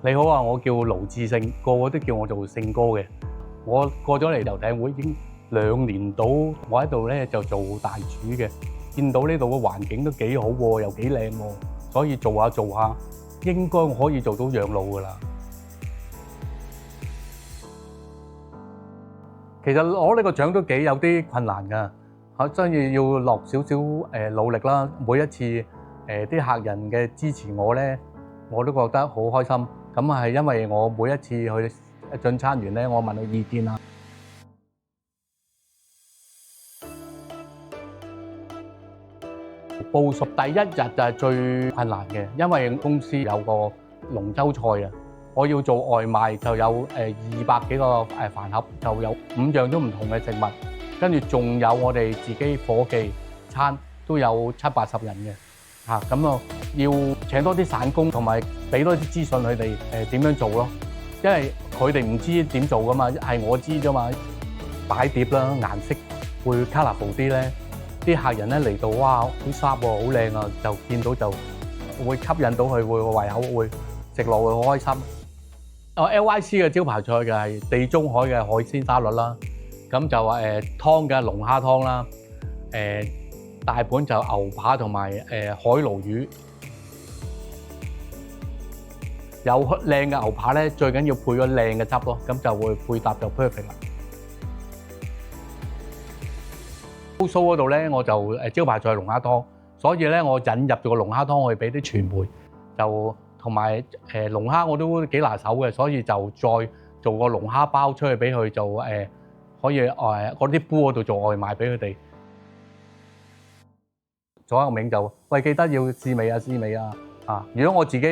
你好啊，我叫盧志勝，個個都叫我做勝哥嘅。我過咗嚟遊艇會已經2年到，我喺度咧就做大廚嘅。見到呢度嘅環境都幾好喎，又幾靚喎，所以做下做下，應該可以做到養老㗎啦。其實攞呢個獎都幾有啲困難㗎，所以要落少少努力啦。每一次啲客人嘅支持我咧，我都覺得好開心。咁係因為我每一次去進餐完咧，我問佢意見啊。報熟第一日就係最困難嘅，因為公司有個龍舟賽啊，我要做外賣就有200幾個飯盒，就有5樣都唔同嘅食物，跟住仲有我哋自己伙計餐都有70-80人嘅嚇，咁啊要請多啲散工，同埋俾多啲資訊佢哋點樣做咯，因為佢哋唔知點做噶嘛，係我知啫嘛。擺碟啦，顏色會 colourful 啲咧。啲客人咧嚟到，哇，好 sharp 喎，好靚啊！就見到就會吸引到佢，會個胃口會食落會好開心。LYC 嘅招牌菜嘅係地中海嘅海鮮沙律啦，咁就話湯嘅龍蝦湯啦，大盤就牛扒同埋海鱸魚。有靚嘅牛扒咧，最緊要配個靚嘅汁咯，咁就會配搭就 perfect 啦。show 嗰度咧，我就招牌菜龍蝦湯，所以咧我引入咗個龍蝦湯去俾啲傳媒，就同埋龍蝦我都幾拿手嘅，所以就再做個龍蝦包出去俾佢，就可以嗰啲煲嗰度做外賣俾佢哋。左右銘就喂，記得要試味啊，試味啊！啊，如果我自己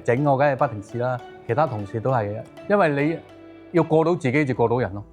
整，我梗係不停試啦，其他同事都係嘅，因為你要過到自己就過到人咯。